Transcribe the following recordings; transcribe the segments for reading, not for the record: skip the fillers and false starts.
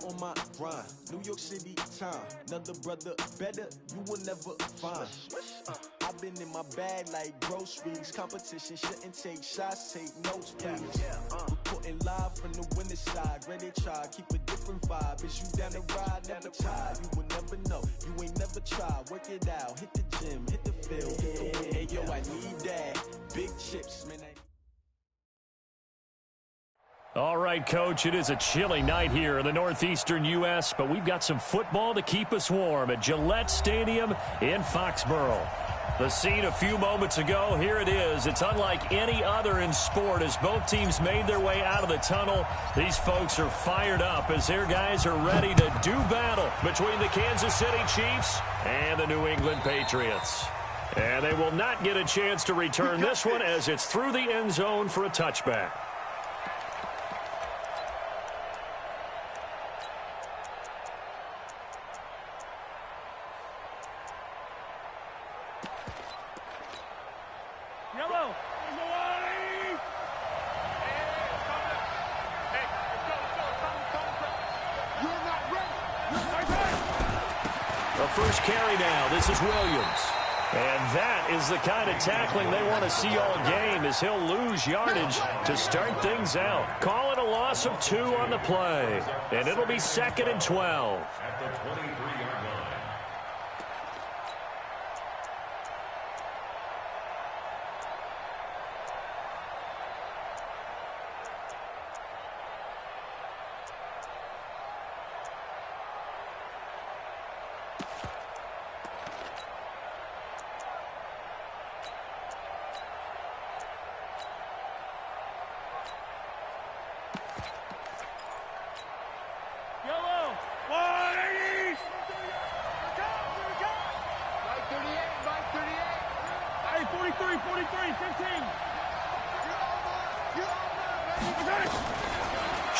on my grind. New York City time. Another brother better, you will never find. I've been in my bag like groceries. Competition shouldn't take shots, take notes, please. Reporting live from the winning side. Ready to try, keep a different vibe. Is you down the ride, never tired. You will never know, you ain't never tried. Work it out, hit the gym, hit the field, hit the win. Hey yo, I need that. Big chips, man. All right, Coach, it is a chilly night here in the northeastern U.S., but we've got some football to keep us warm at Gillette Stadium in Foxborough. The scene a few moments ago, here it is. It's unlike any other in sport as both teams made their way out of the tunnel. These folks are fired up as their guys are ready to do battle between the Kansas City Chiefs and the New England Patriots. And they will not get a chance to return this one as it's through the end zone for a touchback. First carry now. This is Williams. And that is the kind of tackling they want to see all game as he'll lose yardage to start things out. Call it a loss of 2 on the play. And it'll be 2nd and 12. At the 23-yard line.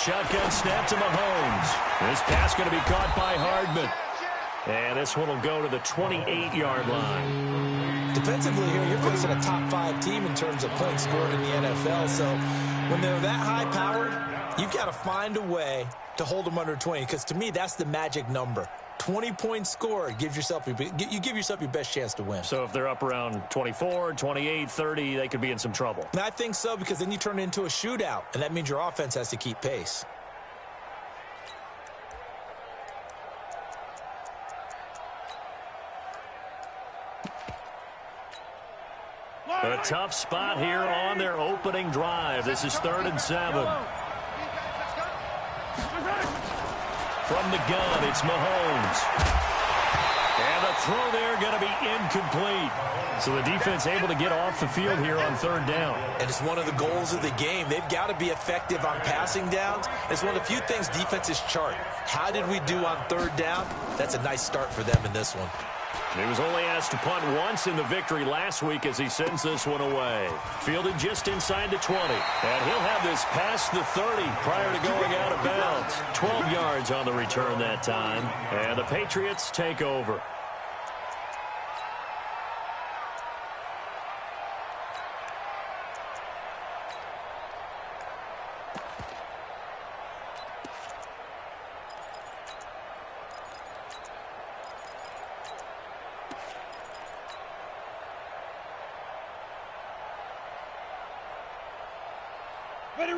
Shotgun snap to Mahomes. This pass going to be caught by Hardman. And this one will go to the 28-yard line. Defensively here, you're facing a top 5 team in terms of points scored in the NFL. So when they're that high-powered, you've got to find a way to hold them under 20. Because to me, that's the magic number. 20 points scored, you give yourself your best chance to win. So if they're up around 24, 28, 30, they could be in some trouble. And I think so, because then you turn it into a shootout, and that means your offense has to keep pace. A tough spot here on their opening drive. This is 3rd and 7. From the gun, it's Mahomes. And the throw there going to be incomplete. So the defense able to get off the field here on 3rd down. And it's one of the goals of the game. They've got to be effective on passing downs. It's one of the few things defenses chart. How did we do on 3rd down? That's a nice start for them in this one. He was only asked to punt once in the victory last week as he sends this one away. Fielded just inside the 20. And he'll have this past the 30 prior to going out of bounds. 12 yards on the return that time. And the Patriots take over.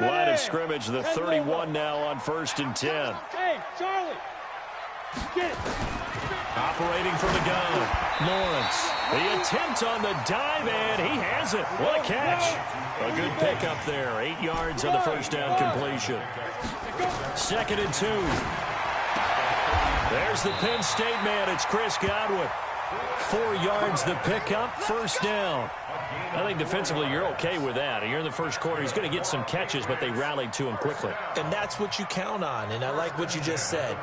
Line of scrimmage, the 31 now on 1st and 10. Hey, Charlie! Get it! Operating from the gun, Lawrence. The attempt on the dive, and he has it. What a catch. A good pickup there. 8 yards on the first down completion. 2nd and 2. There's the Penn State man. It's Chris Godwin. 4 yards the pickup, first down. I think defensively you're okay with that. You're in the first quarter. He's going to get some catches, but they rallied to him quickly. And that's what you count on, and I like what you just said.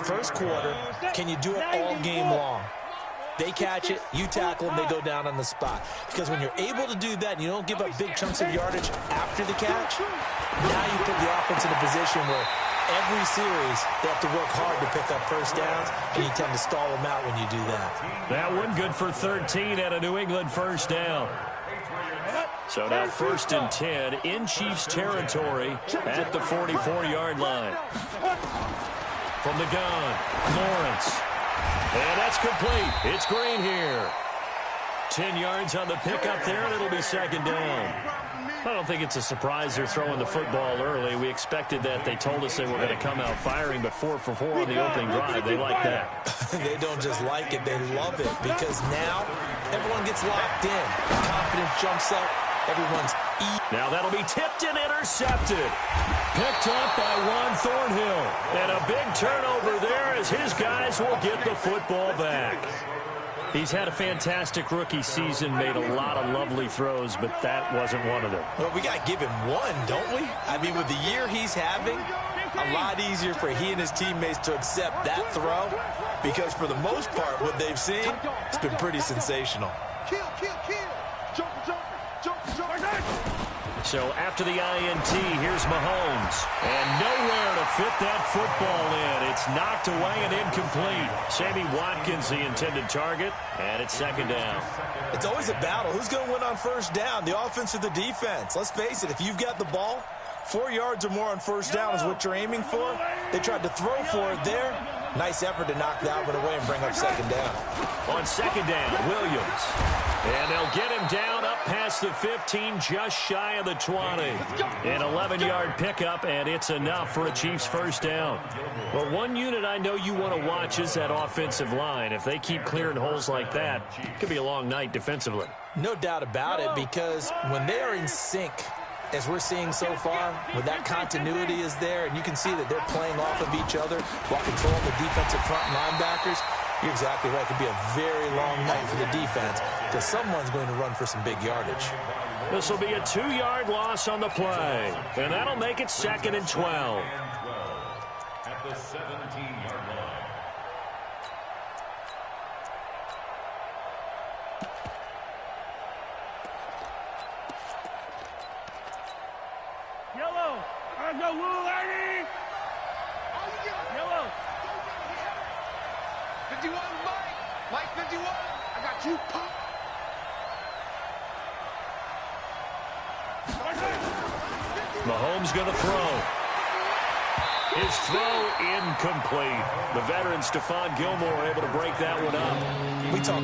First quarter, can you do it all game long? They catch it, you tackle them, they go down on the spot. Because when you're able to do that and you don't give up big chunks of yardage after the catch, now you put the offense in a position where every series they have to work hard to pick up first downs, and you tend to stall them out when you do that. That one good for 13 at a New England first down. So now 1st and 10 in Chiefs territory at the 44-yard line. From the gun, Lawrence. And that's complete. It's Green here. 10 yards on the pickup there, and it'll be second down. I don't think it's a surprise they're throwing the football early. We expected that. They told us they were going to come out firing, but 4 for 4 on the opening drive. They like that. They don't just like it, they love it, because now everyone gets locked in. Confidence jumps up. Everyone's now that'll be tipped and intercepted. Picked up by Juan Thornhill. And a big turnover there as his guys will get the football back. He's had a fantastic rookie season, made a lot of lovely throws, but that wasn't one of them. Well, we got to give him one, don't we? I mean, with the year he's having, a lot easier for he and his teammates to accept that throw, because for the most part, what they've seen, it's been pretty sensational. So after the INT, here's Mahomes. And nowhere to fit that football in. It's knocked away and incomplete. Sammy Watkins, the intended target, and it's second down. It's always a battle. Who's going to win on first down, the offense or the defense? Let's face it, if you've got the ball, 4 yards or more on first down is what you're aiming for. They tried to throw for it there. Nice effort to knock that one away and bring up second down. On second down, Williams. And they'll get him down up past the 15, just shy of the 20. An 11-yard pickup, and it's enough for a Chiefs first down. Well, one unit I know you want to watch is that offensive line. If they keep clearing holes like that, it could be a long night defensively. No doubt about it, because when they are in sync, as we're seeing so far, when that continuity is there, and you can see that they're playing off of each other while controlling the defensive front linebackers, you're exactly right. It could be a very long night for the defense because someone's going to run for some big yardage. This will be a 2-yard loss on the play, and that'll make it second and 12. At the 17-yard line. Yellow. I go, Will Lady. Yellow. 51, Mike. Mike 51. I got you, Pop. Mahomes going to throw. His throw incomplete. The veteran Stephon Gilmore able to break that one up. We talk.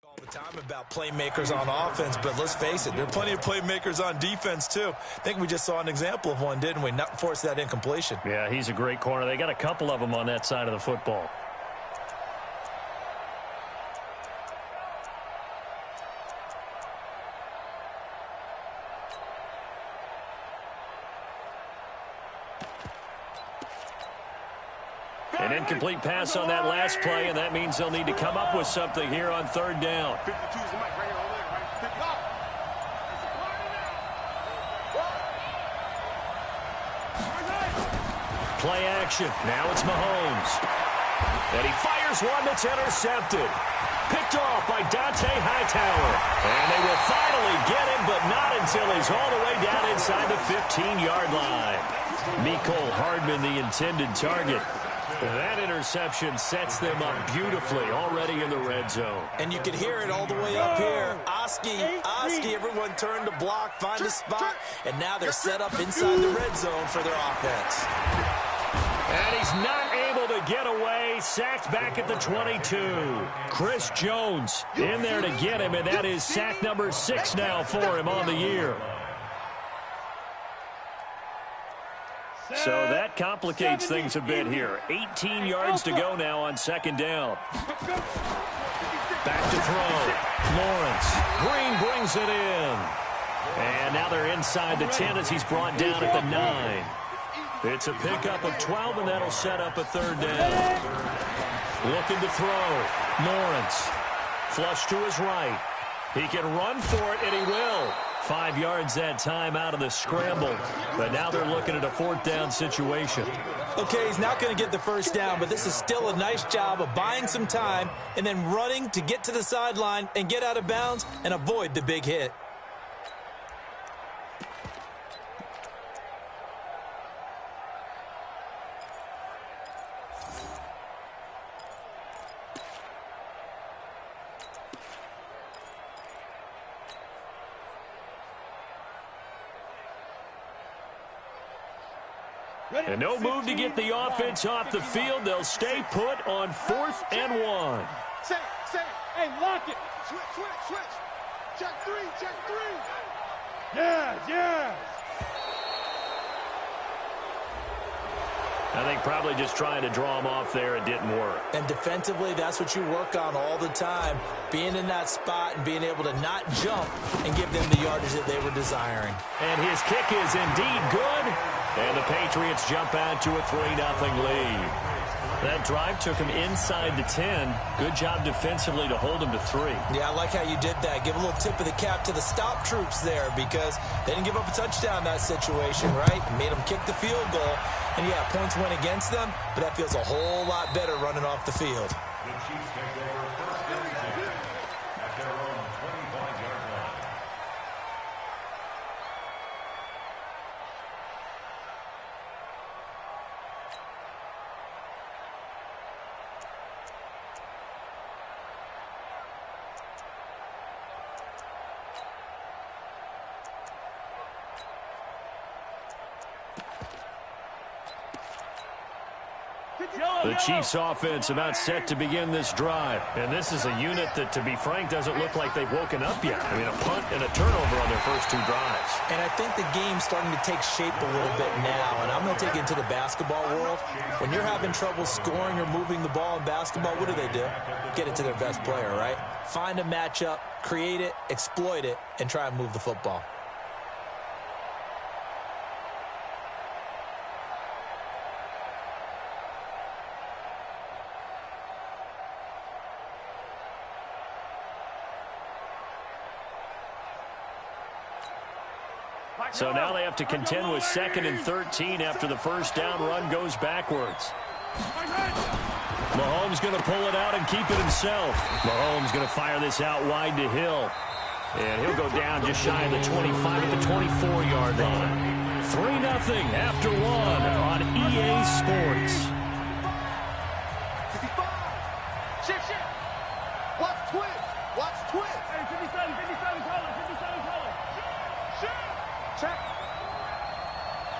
All the time about playmakers on offense, but let's face it, there are plenty of playmakers on defense too. I think we just saw an example of one, didn't we? Not force that incompletion. Yeah, he's a great corner. They got a couple of them on that side of the football. An incomplete pass on that last play, and that means they'll need to come up with something here on third down. Play action. Now it's Mahomes. And he fires one that's intercepted. Picked off by Dante Hightower. And they will finally get him, but not until he's all the way down inside the 15-yard line. Mecole Hardman, the intended target. That interception sets them up beautifully already in the red zone. And you can hear it all the way up here. Oski, everyone turned to block, find a spot, and now they're set up inside the red zone for their offense. And he's not able to get away, sacked back at the 22. Chris Jones in there to get him, and that is sack number 6 now for him on the year. So that complicates things a bit here. 18 yards to go now on second down. Back to throw. Lawrence. Green brings it in. And now they're inside the 10 as he's brought down at the 9. It's a pickup of 12, and that'll set up a third down. Looking to throw. Lawrence. Flush to his right. He can run for it, and he will. 5 yards that time out of the scramble. But now they're looking at a 4th down situation. Okay, he's not going to get the first down, but this is still a nice job of buying some time and then running to get to the sideline and get out of bounds and avoid the big hit. And no move to get the offense off the field. They'll stay put on 4th and 1. Say, hey, lock it. Switch. Check three. Yeah. I think probably just trying to draw him off there. It didn't work. And defensively, that's what you work on all the time. Being in that spot and being able to not jump and give them the yardage that they were desiring. And his kick is indeed good. And the Patriots jump out to a 3-0 lead. That drive took him inside the 10. Good job defensively to hold him to 3. Yeah, I like how you did that. Give a little tip of the cap to the stop troops there because they didn't give up a touchdown in that situation, right? Made them kick the field goal. And, yeah, points went against them, but that feels a whole lot better running off the field. The Chiefs take over 1st and 10 at their own 25-yard line. The Chiefs offense about set to begin this drive. And this is a unit that, to be frank, doesn't look like they've woken up yet. I mean, a punt and a turnover on their first 2 drives. And I think the game's starting to take shape a little bit now. And I'm going to take it into the basketball world. When you're having trouble scoring or moving the ball in basketball, what do? Get it to their best player, right? Find a matchup, create it, exploit it, and try and move the football. So now they have to contend with 2nd and 13 after the first down run goes backwards. Mahomes going to pull it out and keep it himself. Mahomes going to fire this out wide to Hill. And he'll go down just shy of the 25 at the 24-yard line. 3-0 after 1 on EA Sports. 55. Shift. Watch twist. Hey, 57, call it. Shift.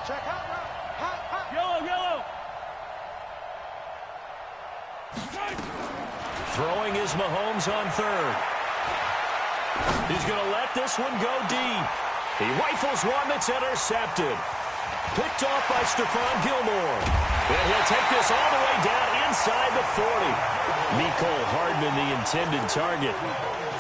Check out now. Yellow. Throwing is Mahomes on 3rd. He's going to let this one go deep. He rifles one that's intercepted. Picked off by Stephon Gilmore. And he'll take this all the way down inside the 40. Mecole Hardman, the intended target.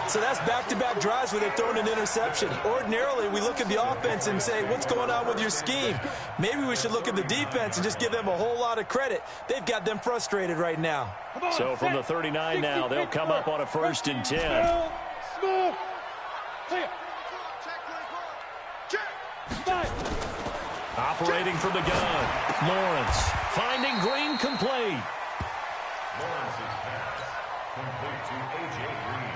So that's back-to-back drives where they're throwing an interception. Ordinarily, we look at the offense and say, what's going on with your scheme? Maybe we should look at the defense and just give them a whole lot of credit. They've got them frustrated right now. So from the 39 now, they'll come up on a 1st and 10. Small. Operating from the gun. Lawrence finding Green complete. Lawrence's pass complete to A.J. Green.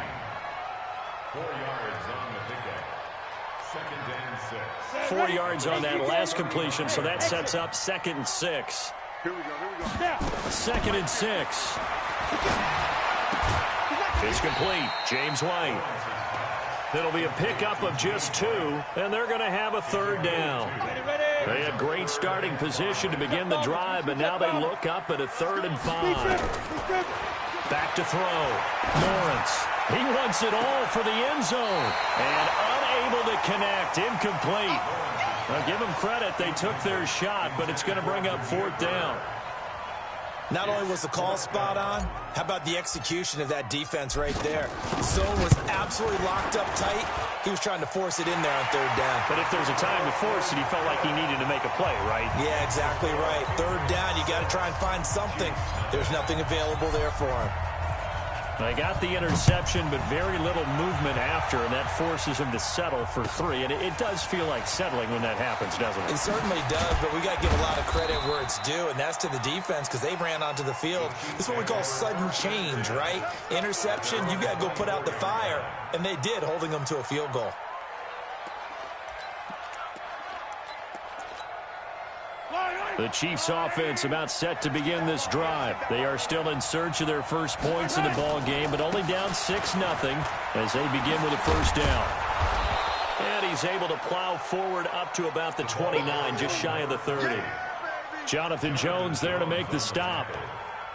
4 yards on the pickup. 2nd and 6. 4 yards on that last completion, so that sets up 2nd and 6. Here we go. Now. 2nd and 6. It's complete. James White. It'll be a pickup of just 2, and they're going to have a 3rd down. They had great starting position to begin the drive, but now they look up at a 3rd and 5. Back to throw. Lawrence. He wants it all for the end zone. And unable to connect. Incomplete. Now give them credit. They took their shot, but it's going to bring up 4th down. Not only was the call spot on, how about the execution of that defense right there? The zone was absolutely locked up tight. He was trying to force it in there on 3rd down. But if there's a time to force it, he felt like he needed to make a play, right? Yeah, exactly right. 3rd down, you got to try and find something. There's nothing available there for him. They got the interception, but very little movement after, and that forces him to settle for 3. And it does feel like settling when that happens, doesn't it? It certainly does, but we got to give a lot of credit where it's due, and that's to the defense because they ran onto the field. This is what we call sudden change, right? Interception, you got to go put out the fire, and they did, holding them to a field goal. The Chiefs offense about set to begin this drive. They are still in search of their first points in the ball game, but only down 6-0 as they begin with a first down. And he's able to plow forward up to about the 29, just shy of the 30. Jonathan Jones there to make the stop.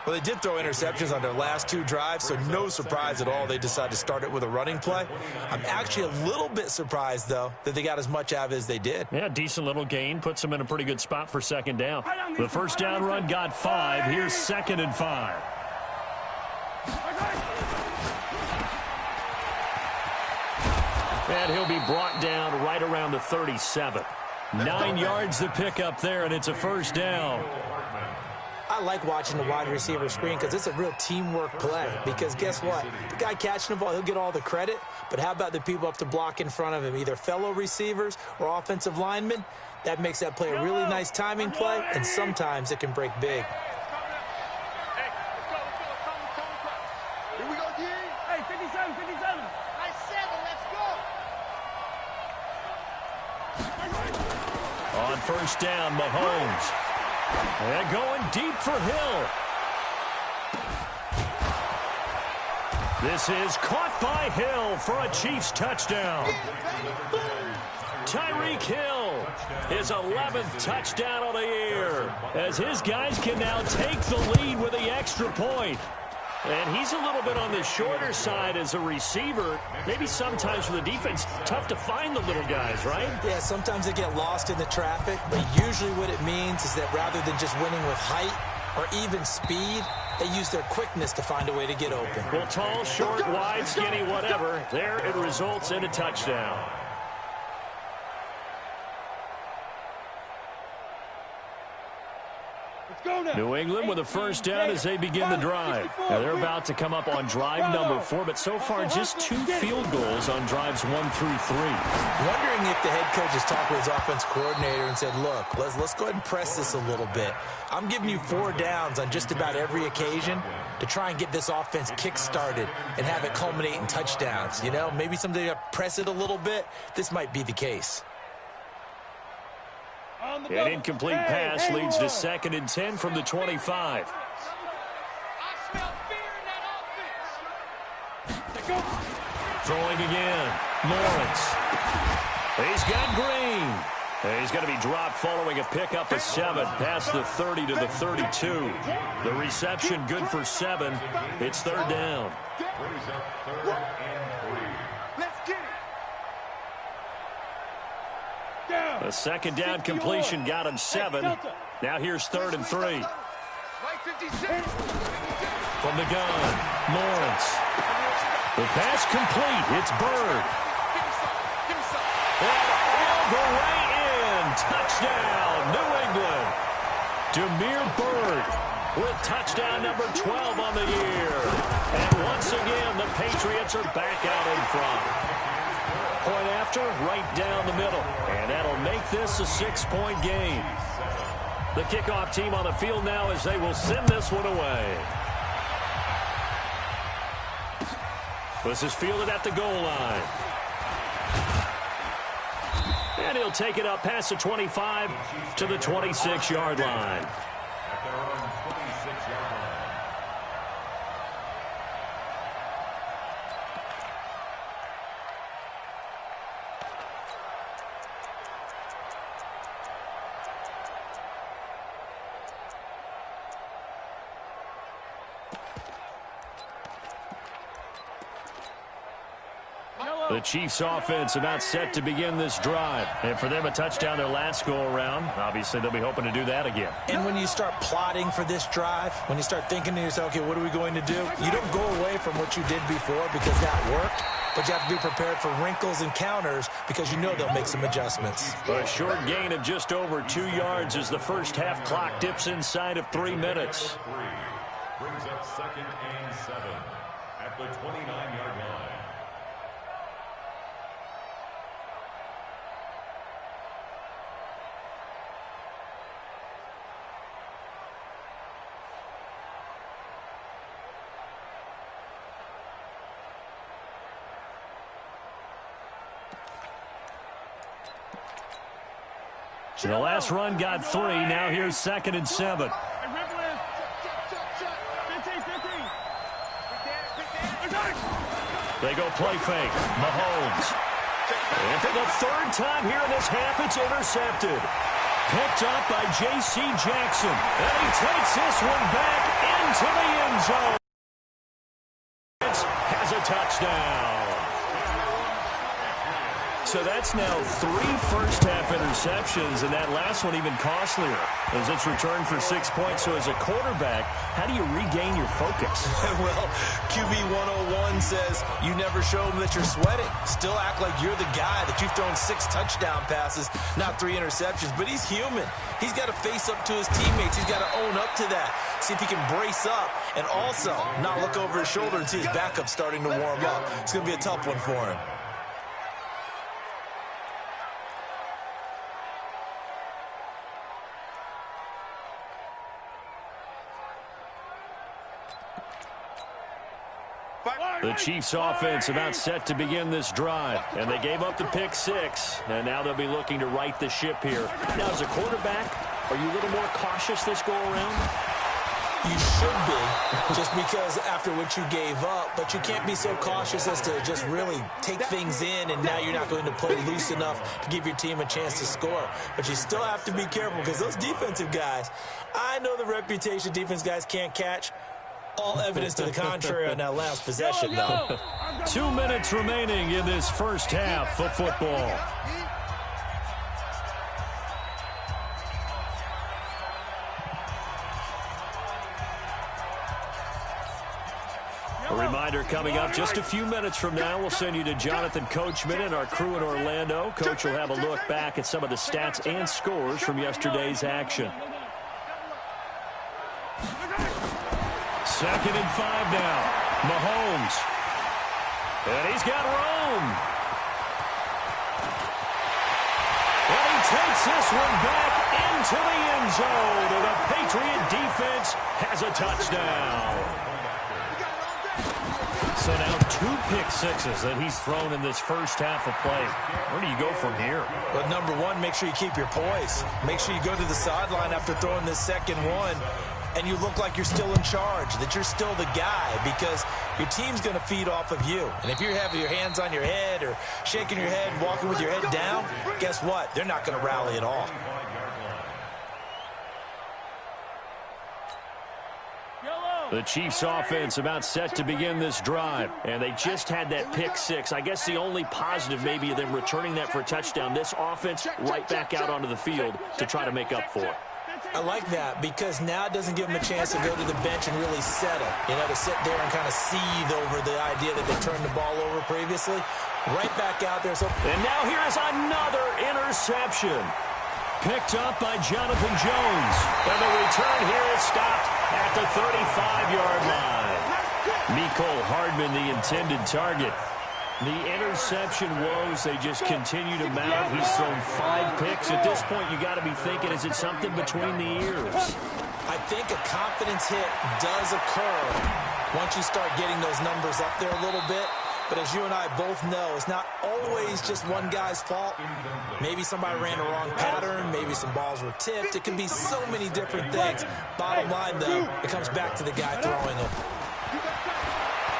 Well, they did throw interceptions on their last 2 drives, so no surprise at all they decided to start it with a running play. I'm actually a little bit surprised, though, that they got as much out of it as they did. Yeah, decent little gain. Puts them in a pretty good spot for second down. The first down run got 5. Here's 2nd and 5. And he'll be brought down right around the 37. 9 yards to pick up there, and it's a first down. I like watching the wide receiver screen because it's a real teamwork play. Because guess what? The guy catching the ball, he'll get all the credit. But how about the people up to block in front of him, either fellow receivers or offensive linemen? That makes that play a really nice timing play, and sometimes it can break big. Here we go, D. Hey, 57, 57. Nice 7, let's go. On first down, Mahomes. And going deep for Hill. This is caught by Hill for a Chiefs touchdown. Tyreek Hill, his 11th touchdown of the year, as his guys can now take the lead with the extra point. And he's a little bit on the shorter side as a receiver. Maybe sometimes for the defense, tough to find the little guys, right? Yeah, sometimes they get lost in the traffic, but usually what it means is that rather than just winning with height or even speed, they use their quickness to find a way to get open. Well, tall, short, wide, skinny, whatever, there it results in a touchdown. New England with a first down as they begin the drive. Now they're about to come up on drive number 4, but so far just 2 field goals on drives 1 through 3. Wondering if the head coach has talked with his offense coordinator and said, look, let's go ahead and press this a little bit. I'm giving you 4 downs on just about every occasion to try and get this offense kick-started and have it culminate in touchdowns. You know, maybe someday you press it a little bit. This might be the case. An incomplete pass leads to 2nd and 10 from the 25. Throwing again. Lawrence. He's got Green. He's going to be dropped following a pickup of 7 past the 30 to the 32. The reception good for 7. It's 3rd down. A 2nd down completion got him 7. Now here's 3rd and 3. From the gun, Lawrence. The pass complete. It's Bird. And all the way in. Touchdown, New England. Demir Bird with touchdown number 12 on the year. And once again, the Patriots are back out in front. Point after, right down the middle. And that'll make this a 6-point game. The kickoff team on the field now as they will send this one away. This is fielded at the goal line. And he'll take it up past the 25 to the 26-yard line. The Chiefs offense about set to begin this drive. And for them, a touchdown their last go-around. Obviously, they'll be hoping to do that again. And when you start plotting for this drive, when you start thinking to yourself, okay, what are we going to do? You don't go away from what you did before because that worked. But you have to be prepared for wrinkles and counters because you know they'll make some adjustments. A short gain of just over 2 yards as the first half clock dips inside of 3 minutes. Brings up 2nd and 7. at the 29-yard line. The last run got 3. Now here's 2nd and 7. They go play fake. Mahomes. And for the 3rd time here in this half, it's intercepted. Picked up by J.C. Jackson. And he takes this one back into the end zone. Has a touchdown. So that's now 3 first-half interceptions, and that last one even costlier as it's returned for 6 points. So as a quarterback, how do you regain your focus? Well, QB 101 says you never show them that you're sweating. Still act like you're the guy, that you've thrown 6 touchdown passes, not 3 interceptions. But he's human. He's got to face up to his teammates. He's got to own up to that. See if he can brace up and also not look over his shoulder and see his backup starting to warm up. It's going to be a tough one for him. The Chiefs offense about set to begin this drive, and they gave up the pick 6, and now they'll be looking to right the ship here. Now, as a quarterback, are you a little more cautious this go around? You should be, just because after what you gave up, but you can't be so cautious as to just really take things in, and now you're not going to play loose enough to give your team a chance to score. But you still have to be careful, because those defensive guys, I know the reputation defense guys can't catch. All evidence to the contrary on that last possession, though. 2 minutes remaining in this first half of football. A reminder coming up just a few minutes from now, we'll send you to Jonathan Coachman and our crew in Orlando. Coach will have a look back at some of the stats and scores from yesterday's action. 2nd and 5 now. Mahomes. And he's got Rome. And he takes this one back into the end zone. And the Patriot defense has a touchdown. So now 2 pick 6s that he's thrown in this first half of play. Where do you go from here? But number one, make sure you keep your poise. Make sure you go to the sideline after throwing this second one, and you look like you're still in charge, that you're still the guy, because your team's going to feed off of you. And if you're having your hands on your head or shaking your head, walking with your head down, guess what? They're not going to rally at all. The Chiefs offense about set to begin this drive, and they just had that pick 6. I guess the only positive maybe of them returning that for a touchdown. This offense right back out onto the field to try to make up for it. I like that, because now it doesn't give them a chance to go to the bench and really settle, to sit there and kind of seethe over the idea that they turned the ball over previously. Right back out there. And now here is another interception. Picked up by Jonathan Jones. And the return here is stopped at the 35-yard line. Mecole Hardman, the intended target. The interception woes, they just continue to mount. He's thrown 5 picks. At this point, you got to be thinking, is it something between the ears? I think a confidence hit does occur once you start getting those numbers up there a little bit. But as you and I both know, it's not always just one guy's fault. Maybe somebody ran the wrong pattern. Maybe some balls were tipped. It can be so many different things. Bottom line, though, it comes back to the guy throwing it.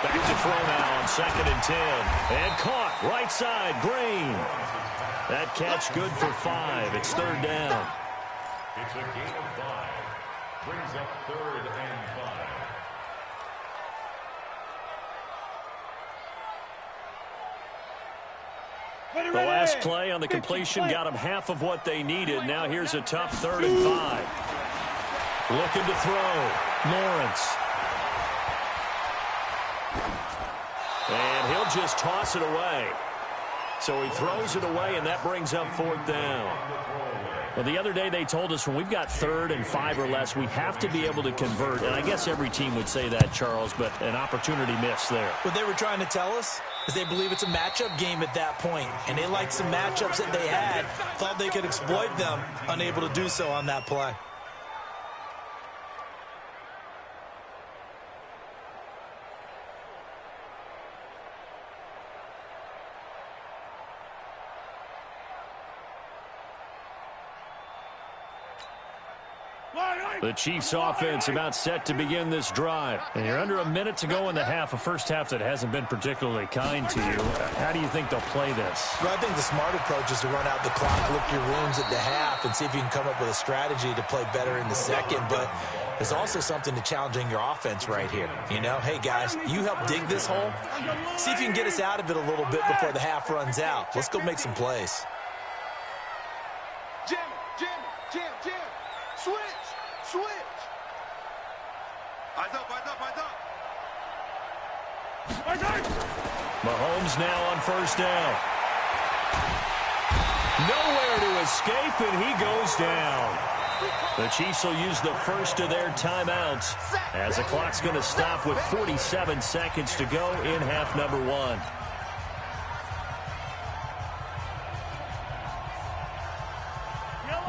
Back to throw now on 2nd and 10. And caught right side, Green. That catch good for 5. It's 3rd down. It's a gain of 5. Brings up 3rd and 5. The last play on the completion got them half of what they needed. Now here's a tough 3rd and 5. Looking to throw. Lawrence. And he'll just toss it away. So he throws it away, and that brings up 4th down. Well, the other day they told us when we've got 3rd and 5 or less, we have to be able to convert. And I guess every team would say that, Charles, but an opportunity missed there. What they were trying to tell us is they believe it's a matchup game at that point. And they liked some matchups that they had, thought they could exploit them, unable to do so on that play. The Chiefs offense about set to begin this drive. And you're under a minute to go in the half, a first half that hasn't been particularly kind to you. How do you think they'll play this? Well, I think the smart approach is to run out the clock, lick your wounds at the half, and see if you can come up with a strategy to play better in the second. But there's also something to challenging your offense right here. You know, hey, guys, you help dig this hole. See if you can get us out of it a little bit before the half runs out. Let's go make some plays. Jam, jam, jam, jam. Switch. Switch! Eyes up, eyes up, eyes up! Eyes up! Mahomes now on first down. Nowhere to escape, and he goes down. The Chiefs will use the first of their timeouts as the clock's going to stop with 47 seconds to go in half number 1.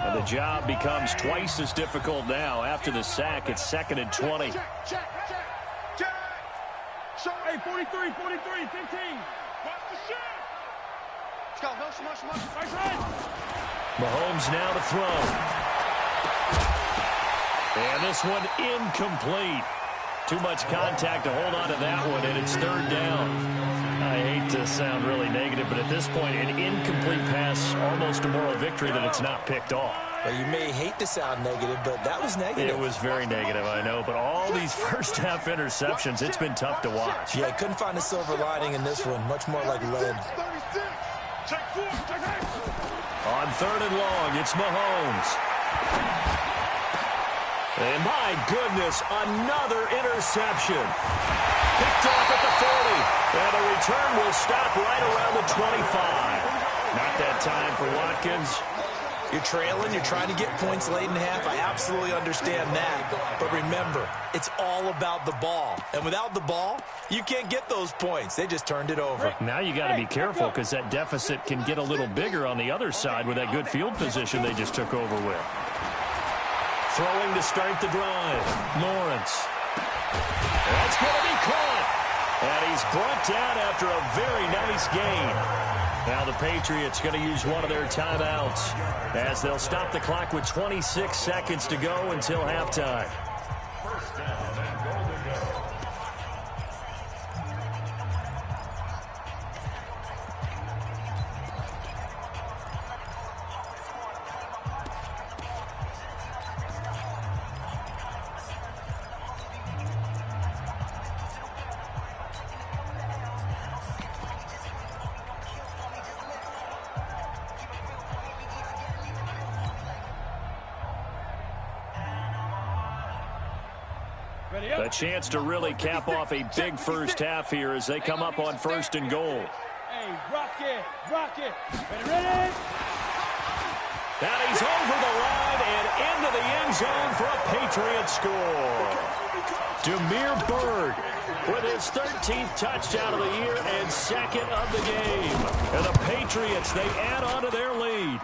And the job becomes twice as difficult now. After the sack, it's 2nd and 20. Check. Hey, 43, 15. Watch the shot. Let's go, mush. Nice run. Mahomes now to throw. And this one incomplete. Too much contact to hold on to that one, and it's 3rd down. I hate to sound really negative, but at this point, an incomplete pass, almost a moral victory that it's not picked off. Well, you may hate to sound negative, but that was negative. It was very negative, I know, but all these first-half interceptions, it's been tough to watch. Yeah, I couldn't find a silver lining in this one, much more like lead. Check 4, check 8. On 3rd and long, it's Mahomes. And my goodness, another interception. Picked off at the 40. And the return will stop right around the 25. Not that time for Watkins. You're trailing, you're trying to get points late in half. I absolutely understand that. But remember, it's all about the ball. And without the ball, you can't get those points. They just turned it over. Now you got to be careful because that deficit can get a little bigger on the other side with that good field position they just took over with. Throwing to start the drive. Lawrence. That's going to be caught. And he's brought down after a very nice gain. Now the Patriots going to use one of their timeouts as they'll stop the clock with 26 seconds to go until halftime. First down and goal to go. A chance to really cap off a big first half here as they come up on 1st and goal. Hey, rock it. Ready? And he's over the line and into the end zone for a Patriot score. Demir Bird with his 13th touchdown of the year and 2nd of the game. And the Patriots, they add on to their lead.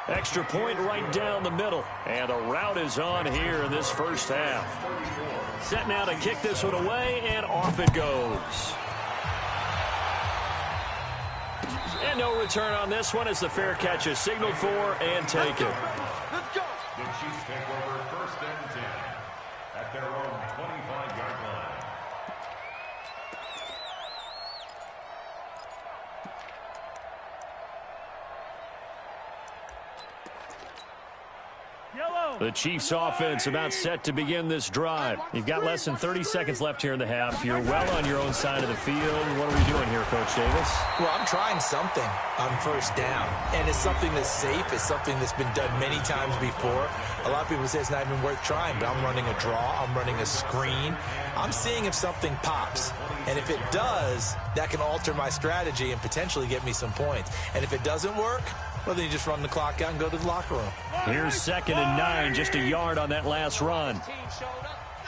Extra point right down the middle. And the route is on here in this first half. Set now to kick this one away, and off it goes. And no return on this one as the fair catch is signaled for and taken. Let's go. The Chiefs take over 1st and 10 at their own 25-yard line. The Chiefs offense about set to begin this drive. You've got less than 30 seconds left here in the half. You're well on your own side of the field. What are we doing here, Coach Davis? Well, I'm trying something on 1st down. And it's something that's safe. It's something that's been done many times before. A lot of people say it's not even worth trying, but I'm running a draw. I'm running a screen. I'm seeing if something pops. And if it does, that can alter my strategy and potentially get me some points. And if it doesn't work, Well, then you just run the clock out and go to the locker room. Here's 2nd and 9, just a yard on that last run.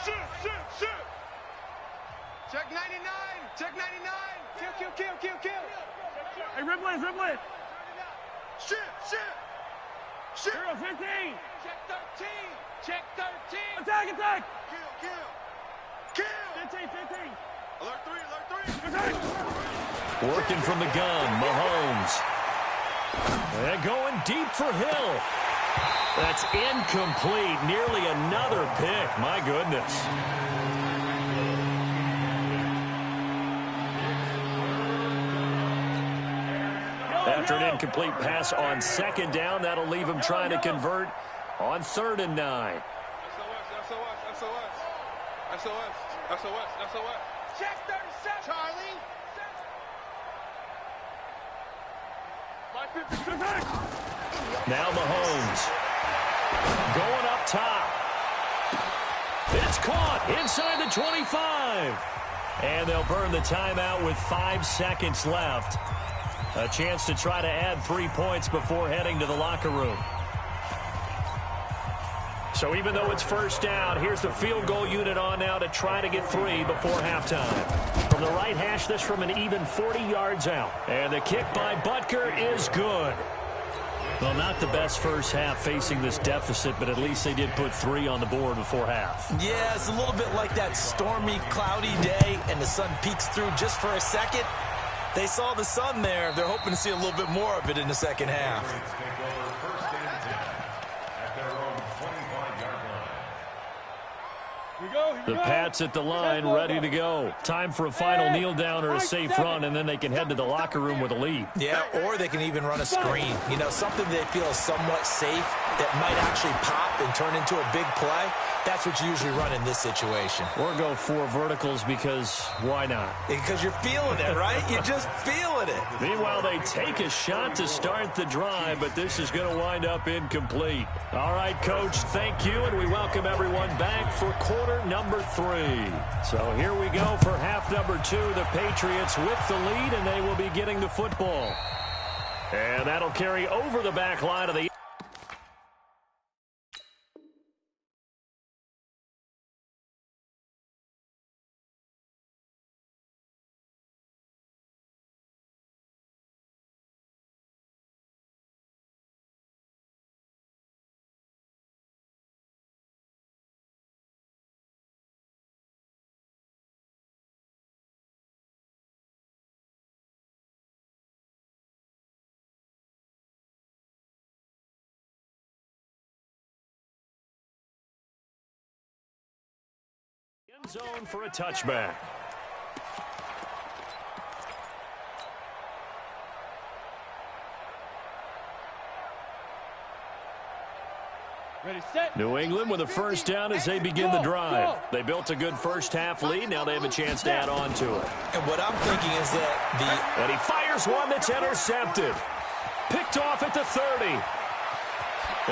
Shoot. Check 99. Check 99. Kill. Hey, Ribley. Shoot. 15. Check 13. Attack. Kill. 15. Alert 3. Attack. Working from the gun, Mahomes. And going deep for Hill. That's incomplete. Nearly another pick. My goodness. After an incomplete pass on 2nd down, that'll leave him trying to convert on 3rd and 9. SOS. Check 37. Charlie. Now Mahomes. Going up top. It's caught inside the 25. And they'll burn the timeout with 5 seconds left. A chance to try to add 3 points before heading to the locker room. So even though it's 1st down, here's the field goal unit on now to try to get 3 before halftime. From the right hash, this from an even 40 yards out. And the kick by Butker is good. Well, not the best first half facing this deficit, but at least they did put 3 on the board before half. Yeah, it's a little bit like that stormy, cloudy day, and the sun peeks through just for a second. They saw the sun there. They're hoping to see a little bit more of it in the second half. The Pats at the line, ready to go. Time for a final kneel down or a safe run, and then they can head to the locker room with a lead. Yeah, or they can even run a screen. You know, something they feel is somewhat safe that might actually pop and turn into a big play. That's what you usually run in this situation. Or go 4 verticals because why not? Because you're feeling it, right? You're just feeling it. Meanwhile, they take a shot to start the drive, but this is going to wind up incomplete. All right, Coach, thank you, and we welcome everyone back for quarter number 3. So here we go for half number 2. The Patriots with the lead, and they will be getting the football. And that'll carry over the back line of the... End zone for a touchback. Ready, set. New England with a first down as they begin the drive. They built a good first half lead. Now they have a chance to add on to it. And what I'm thinking is that And he fires one that's intercepted. Picked off at the 30.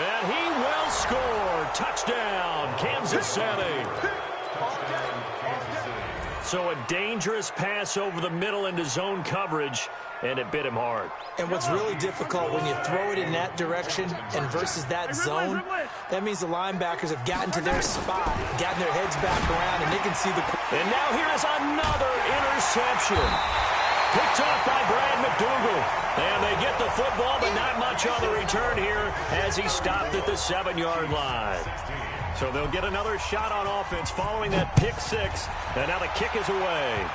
And he will score. Touchdown, Kansas City. So a dangerous pass over the middle into zone coverage, and it bit him hard. And what's really difficult when you throw it in that direction and versus that zone, that means the linebackers have gotten to their spot, gotten their heads back around, and they can see the... And now here's another interception. Picked off by Brad McDougal. And they get the football, but not much on the return here as he stopped at the 7-yard line. So they'll get another shot on offense following that pick 6. And now the kick is away.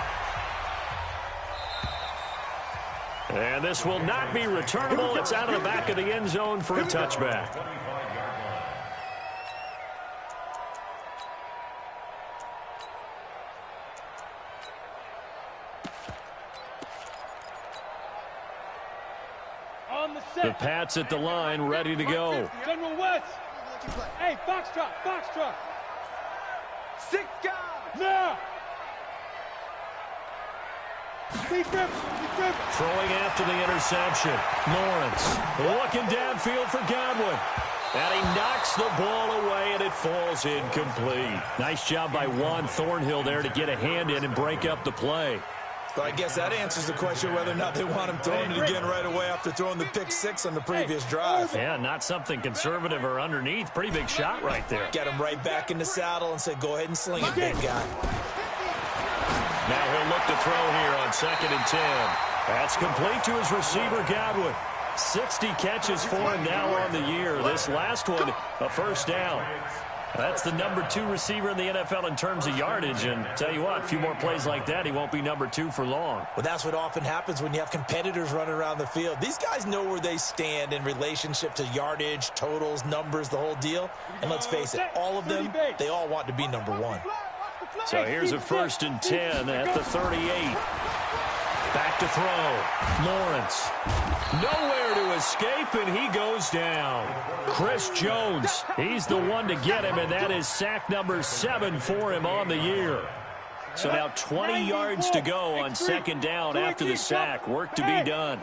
And this will not be returnable. It's out of the back of the end zone for a touchback. The Pats at the line, ready to go. General West. Hey, Foxtrot. 6 guys. Now. Throwing after the interception. Lawrence looking downfield for Godwin. And he knocks the ball away, and it falls incomplete. Nice job by Juan Thornhill there to get a hand in and break up the play. Well, I guess that answers the question whether or not they want him throwing it again right away after throwing the pick 6 on the previous drive. Yeah, not something conservative or underneath. Pretty big shot right there. Get him right back in the saddle and say, go ahead and sling it, big guy. Now he'll look to throw here on 2nd and 10. That's complete to his receiver, Godwin. 60 catches for him now on the year. This last one, a first down. That's the number 2 receiver in the NFL in terms of yardage. And tell you what, a few more plays like that, he won't be number 2 for long. Well, that's what often happens when you have competitors running around the field. These guys know where they stand in relationship to yardage, totals, numbers, the whole deal. And let's face it, all of them, they all want to be number 1. So here's a 1st and 10 at the 38. Back to throw. Lawrence. Nowhere to escape, and he goes down. Chris Jones, he's the one to get him, and that is sack number 7 for him on the year. So now 20 yards to go on 2nd down after the sack. Work to be done.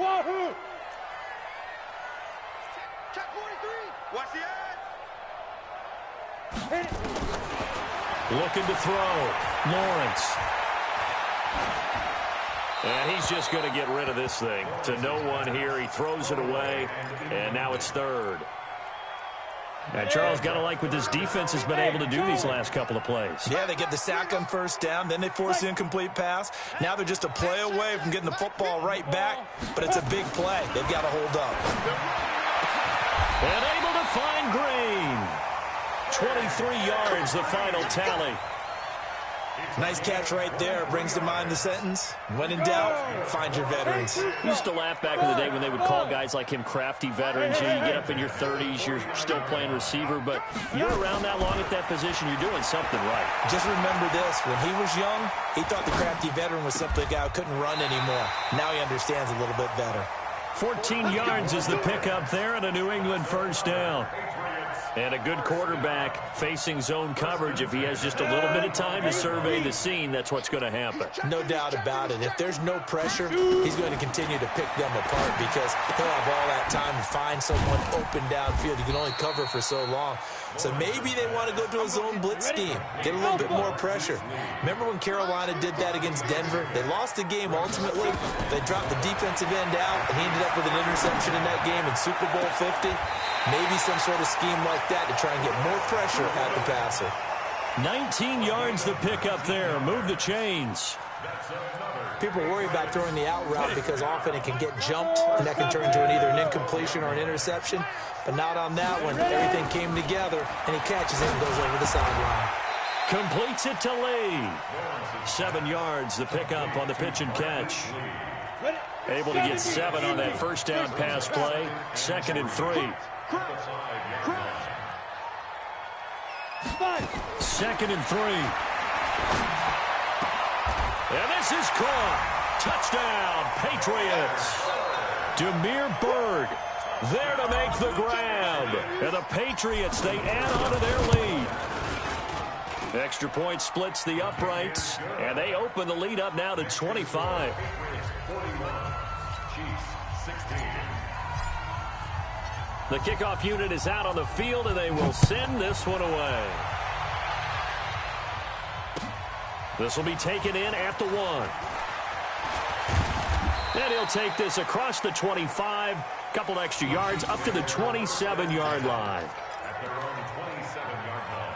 Looking to throw. Lawrence. And he's just going to get rid of this thing. To no one here. He throws it away. And now it's 3rd. And Charles, got to like what this defense has been able to do these last couple of plays. Yeah, they get the sack on 1st down. Then they force the incomplete pass. Now they're just a play away from getting the football right back. But it's a big play. They've got to hold up. And able to find Green. 23 yards, the final tally. Nice catch right there. Brings to mind the sentence, when in doubt, find your veterans. Used to laugh back in the day when they would call guys like him crafty veterans. You get up in your 30s, you're still playing receiver, but you're around that long at that position, you're doing something right. Just remember this, when he was young, he thought the crafty veteran was simply a guy who couldn't run anymore. Now he understands a little bit better. 14 yards is the pickup there and a New England 1st down. And a good quarterback facing zone coverage. If he has just a little bit of time to survey the scene, that's what's going to happen. No doubt about it. If there's no pressure, he's going to continue to pick them apart because he'll have all that time to find someone open downfield. You can only cover for so long. So maybe they want to go to a zone blitz scheme, get a little bit more pressure. Remember when Carolina did that against Denver? They lost the game ultimately. They dropped the defensive end out, and he ended up with an interception in that game in Super Bowl 50. Maybe some sort of scheme like that to try and get more pressure at the passer. 19 yards the pickup there. Move the chains. People worry about throwing the out route because often it can get jumped, and that can turn into either an incompletion or an interception. But not on that one. Everything came together, and he catches it and goes over the sideline. Completes it to Lee. 7 yards the pickup on the pitch and catch. Able to get 7 on that 1st down pass play. 2nd and 3. 2nd and 3. And this is caught. Touchdown, Patriots. Damiere Byrd there to make the grab. And the Patriots, they add on to their lead. Extra point splits the uprights, and they open the lead up now to 25. The kickoff unit is out on the field, and they will send this one away. This will be taken in at the 1. And he'll take this across the 25, couple extra yards up to the 27-yard line. At their own 27-yard line.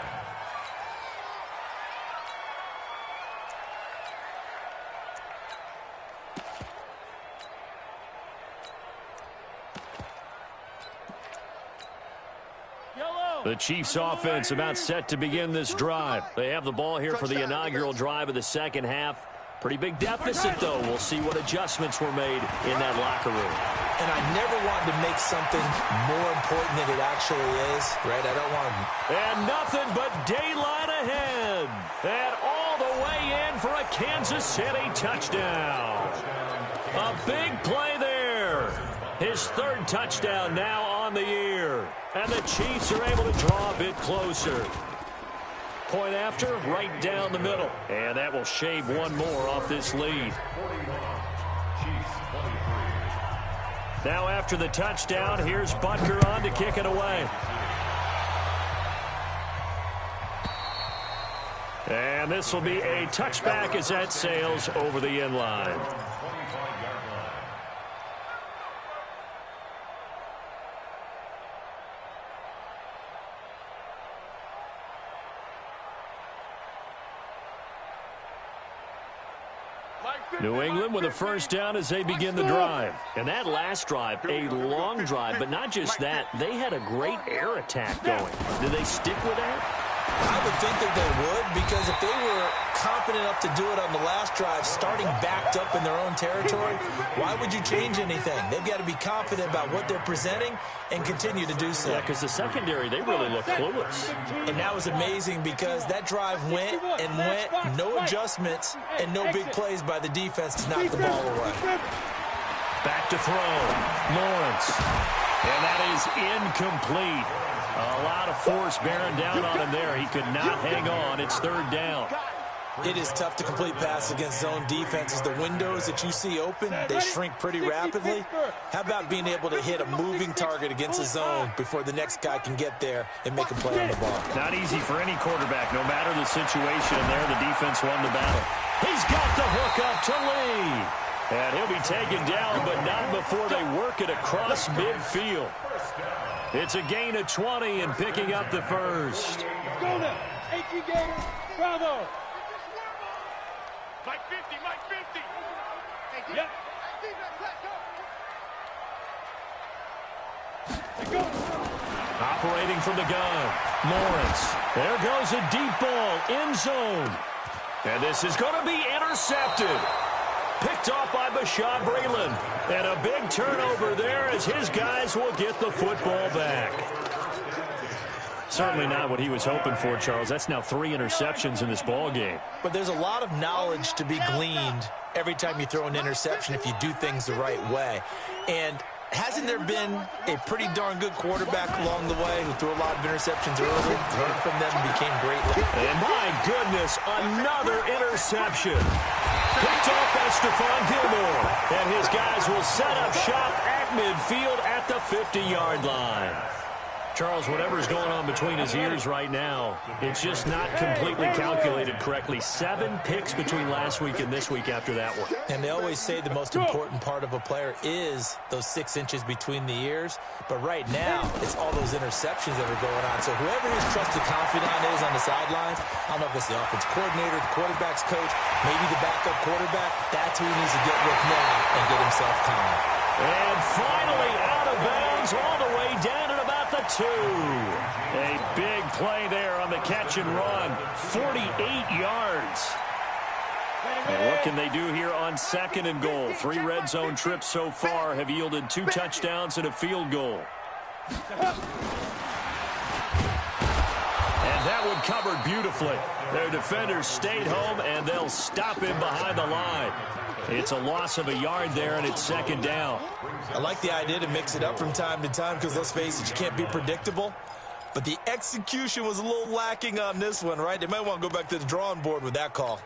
The Chiefs offense about set to begin this drive. They have the ball here for the inaugural drive of the 2nd half. Pretty big deficit, though. We'll see what adjustments were made in that locker room. And I never want to make something more important than it actually is, right? I don't want to. And nothing but daylight ahead. And all the way in for a Kansas City touchdown. A big play there. His 3rd touchdown now on the year. And the Chiefs are able to draw a bit closer. Point after, right down the middle. And that will shave one more off this lead. Now after the touchdown, here's Butker on to kick it away. And this will be a touchback as that sails over the end line. New England with a first down as they begin the drive. And that last drive, a long drive, but not just that. They had a great air attack going. Do they stick with that? I would think that they would, because if they were confident enough to do it on the last drive, starting backed up in their own territory, why would you change anything? They've got to be confident about what they're presenting and continue to do so. Yeah, because the secondary, they really look clueless. And that was amazing because that drive went and went, no adjustments and no big plays by the defense to knock the ball away. Back to throw. Lawrence. And that is incomplete. A lot of force bearing down on him there. He could not hang on. It's third down. It is tough to complete passes against zone defenses. The windows that you see open, they shrink pretty rapidly. How about being able to hit a moving target against a zone before the next guy can get there and make a play on the ball? Not easy for any quarterback, no matter the situation. And there, the defense won the battle. He's got the hook up to Lee. And he'll be taken down, but not before they work it across midfield. It's a gain of 20 and picking up the first. Go now. 18 games. Bravo. Mike 50, Mike 50. Yep. Go. Operating from the gun. Lawrence. There goes a deep ball. End zone. And this is going to be intercepted. Picked off by Bashaud Breeland. And a big turnover there as his guys will get the football back. Certainly not what he was hoping for, Charles. That's now 3 interceptions in this ball game. But there's a lot of knowledge to be gleaned every time you throw an interception if you do things the right way. And hasn't there been a pretty darn good quarterback along the way who threw a lot of interceptions early, learned from them, and became great? And my goodness, another interception. Picked off by Stephon Gilmore. And his guys will set up shop at midfield at the 50-yard line. Charles, whatever's going on between his ears right now, it's just not completely calculated correctly. 7 picks between last week and this week after that one. And they always say the most important part of a player is those 6 inches between the ears. But right now, it's all those interceptions that are going on. So whoever his trusted confidant is on the sidelines, I don't know if it's the offense coordinator, the quarterback's coach, maybe the backup quarterback, that's who he needs to get with now and get himself calm. And finally out of bounds all the way down at about the 2. A big play there on the catch and run. 48 yards. And what can they do here on 2nd and goal? 3 red zone trips so far have yielded 2 touchdowns and a field goal. And that one covered beautifully. Their defenders stayed home, and they'll stop him behind the line. It's a loss of a yard there, and it's 2nd down. I like the idea to mix it up from time to time because, let's face it, you can't be predictable. But the execution was a little lacking on this one, right? They might want to go back to the drawing board with that call.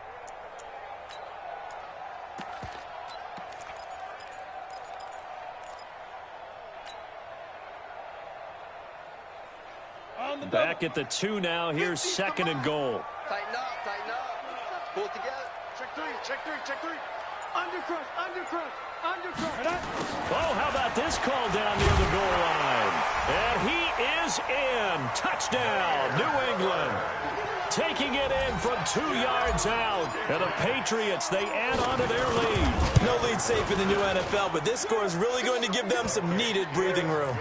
Back at the 2 now. Here's 2nd and goal. Tighten up, pull it together. Check three. Undercrush. Oh, how about this call down near the goal line? And he is in. Touchdown, New England. Taking it in from 2 yards out. And the Patriots, they add on to their lead. No lead safe in the new NFL, but this score is really going to give them some needed breathing room.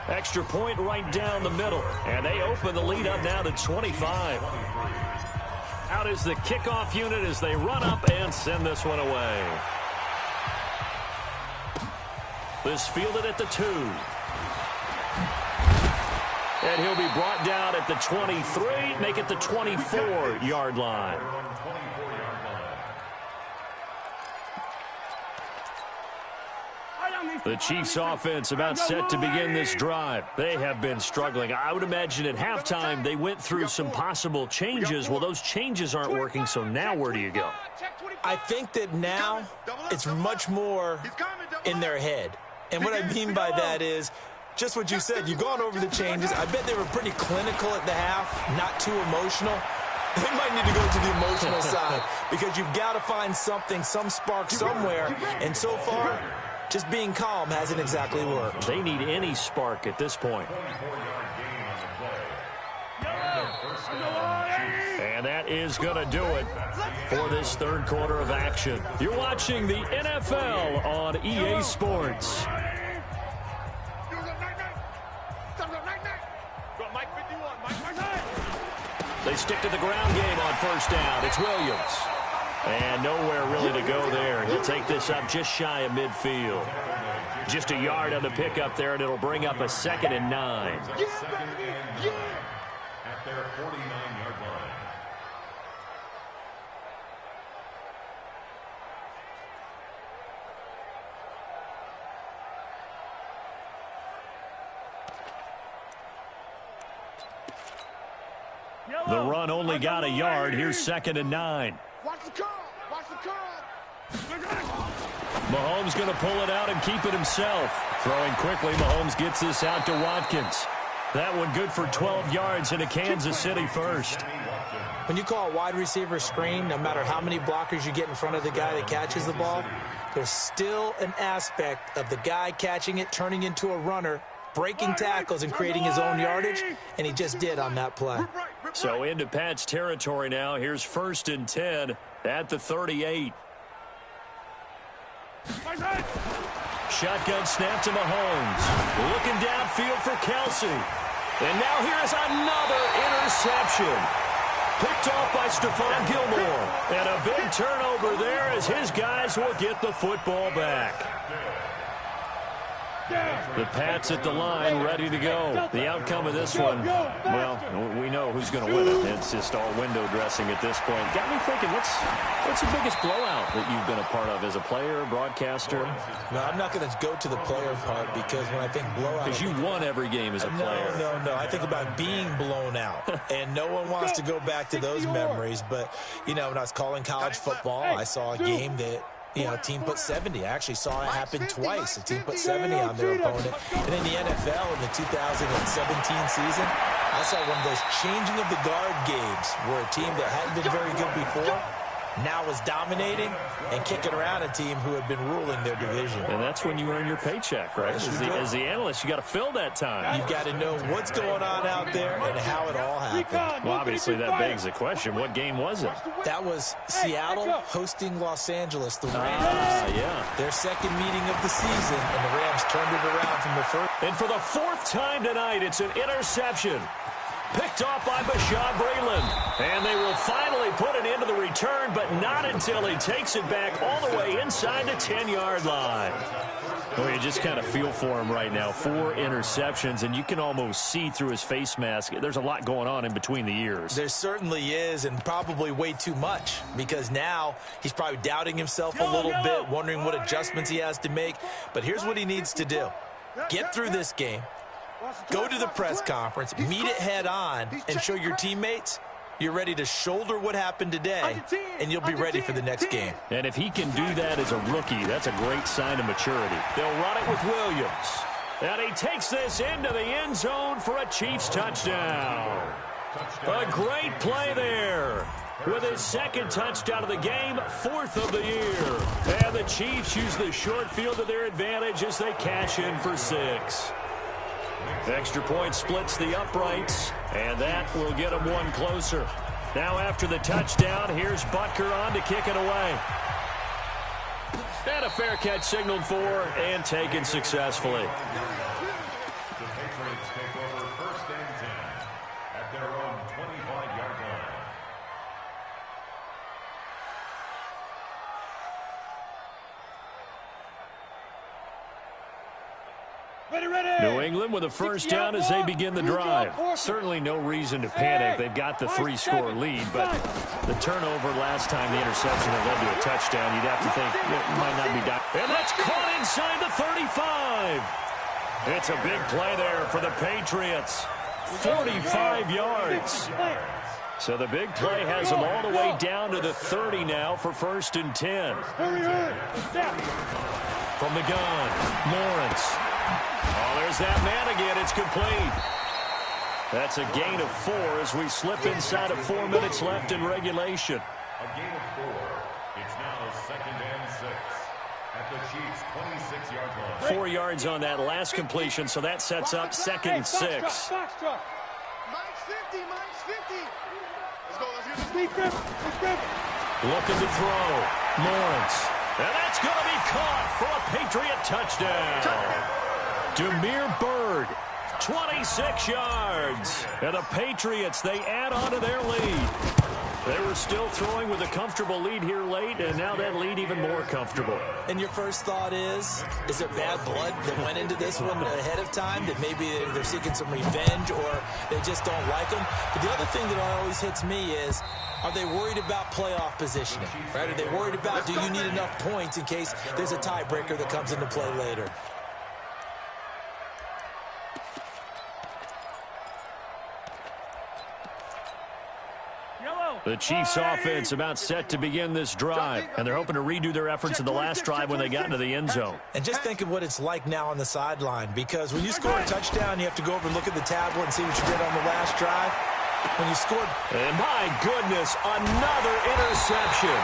Extra point right down the middle. And they open the lead up now to 25. Out is the kickoff unit as they run up and send this one away. This fielded at the 2. And he'll be brought down at the 23, make it the 24-yard line. The Chiefs offense about set to begin this drive. They have been struggling. I would imagine at halftime they went through some possible changes. Well, those changes aren't working, so now where do you go? I think that now it's much more in their head. And what I mean by that is just what you said. You've gone over the changes. I bet they were pretty clinical at the half, not too emotional. They might need to go to the emotional side because you've got to find something, some spark somewhere. And so far, just being calm hasn't exactly worked. They need any spark at this point. And that is going to do it for this third quarter of action. You're watching the NFL on EA Sports. They stick to the ground game on first down. It's Williams. And nowhere really to go there. He'll take this up just shy of midfield. Just a yard on the pickup there, and it'll bring up a 2nd and 9. At their 49-yard line. The run only got a yard. Here's 2nd and 9. Watch the curl. Watch the curl. Mahomes going to pull it out and keep it himself. Throwing quickly, Mahomes gets this out to Watkins. That one good for 12 yards into Kansas City first. When you call a wide receiver screen, no matter how many blockers you get in front of the guy that catches the ball, there's still an aspect of the guy catching it, turning into a runner, breaking tackles and creating his own yardage, and he just did on that play. So into Pat's territory now. Here's 1st and 10 at the 38. Shotgun snap to Mahomes. Looking downfield for Kelsey. And now here's another interception. Picked off by Stephon Gilmore. And a big turnover there as his guys will get the football back. The Pats at the line, ready to go. The outcome of this one, well, we know who's going to win it. It's just all window dressing at this point. Got me thinking, what's the biggest blowout that you've been a part of as a player, broadcaster? No, I'm not going to go to the player part because when I think blowout... Because you won every game as a player. No. I think about being blown out. And no one wants to go back to those memories. But, you know, when I was calling college football, I saw a game that... You know, a team put 70. I actually saw it happen twice. A team put 70 on their opponent. And in the NFL in the 2017 season, I saw one of those changing of the guard games where a team that hadn't been very good before now was dominating and kicking around a team who had been ruling their division. And that's when you earn your paycheck, right? As the analyst, you got to fill that time. You've got to know what's going on out there and how it all happened. Well, obviously, that begs the question, what game was it? That was Seattle hosting Los Angeles, the Rams. Yeah. Their second meeting of the season, and the Rams turned it around from the first. And for the 4th time tonight, it's an interception. Picked off by Bashaud Breeland. And they will finally put it into the return, but not until he takes it back all the way inside the 10-yard line. Well, you just kind of feel for him right now. 4 interceptions, and you can almost see through his face mask. There's a lot going on in between the ears. There certainly is, and probably way too much, because now he's probably doubting himself a little bit, wondering what adjustments he has to make. But here's what he needs to do. Get through this game. Go to the press conference, meet it head on, and show your teammates you're ready to shoulder what happened today, and you'll be ready for the next game. And if he can do that as a rookie, that's a great sign of maturity. They'll run it with Williams. And he takes this into the end zone for a Chiefs touchdown. A great play there. With his 2nd touchdown of the game, 4th of the year. And the Chiefs use the short field to their advantage as they cash in for 6. Extra point splits the uprights, and that will get them one closer. Now after the touchdown, here's Butker on to kick it away. And a fair catch signaled for and taken successfully. The Patriots take over 1st and 10 at their own 25-yard line. New England with a first down as they begin the drive. Certainly no reason to panic. They've got the 3-score lead, but the turnover last time, the interception that led to a touchdown, you'd have to think it might not be done. And that's caught inside the 35. It's a big play there for the Patriots. 45 yards. So the big play has them all the way down to the 30 now for 1st and 10. From the gun, Lawrence. Oh, there's that man again. It's complete. That's a gain of 4 as we slip inside of 4 minutes left in regulation. A gain of 4. It's now 2nd and 6 at the Chiefs' 26-yard line. 4 yards on that last completion, so that sets up 2nd and 6. Mike's 50, Mike's 50. Let's go, let's get this. Looking to throw. Lawrence. And that's going to be caught for a Patriot touchdown. Demir Byrd, 26 yards. And the Patriots, they add on to their lead. They were still throwing with a comfortable lead here late, and now that lead even more comfortable. And your first thought is there bad blood that went into this one ahead of time, that maybe they're seeking some revenge or they just don't like them? But the other thing that always hits me is, are they worried about playoff positioning? Right? Are they worried about, do you need enough points in case there's a tiebreaker that comes into play later? The Chiefs offense about set to begin this drive, and they're hoping to redo their efforts in the last drive when they got into the end zone. And just think of what it's like now on the sideline, because when you score a touchdown, you have to go over and look at the tablet and see what you did on the last drive. When you scored... And my goodness, another interception.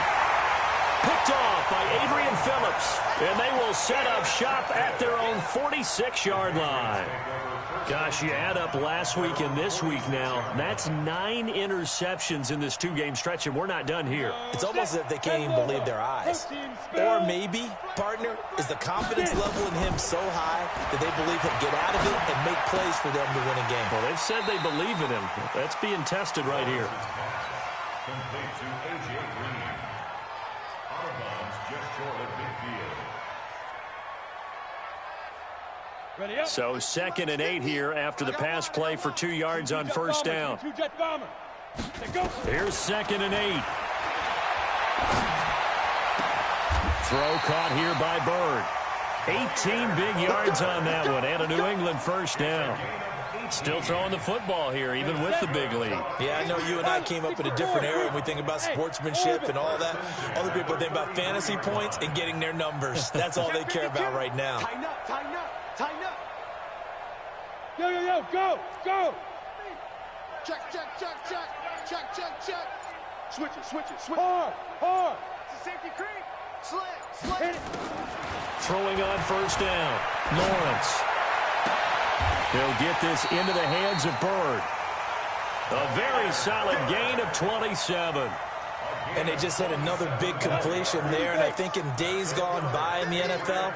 Picked off by Adrian Phillips, and they will set up shop at their own 46-yard line. Gosh, you add up last week and this week now, that's 9 interceptions in this 2-game stretch, and we're not done here. It's almost as if they can't even believe their eyes. Or maybe, partner, is the confidence level in him so high that they believe he'll get out of it and make plays for them to win a game. Well, they've said they believe in him. That's being tested right here. Complete to A.J. Green. Out of bounds just short of midfield. So 2nd and 8 here after the pass play for 2 yards on first down. Here's 2nd and 8. Throw caught here by Byrd. 18 big yards on that one, and a New England first down. Still throwing the football here, even with the big lead. Yeah, I know you and I came up in a different era when we think about sportsmanship and all that. Other people think about fantasy points and getting their numbers. That's all they care about right now. Tighten up, tighten up, tighten up. Yo, go, go. Check, check, check, check, check, check, check. Switch it. Hard. It's a safety creep. Slick. Hit it. Throwing on first down. Lawrence. He'll get this into the hands of Byrd. A very solid gain of 27. And they just had another big completion there. And I think in days gone by in the NFL,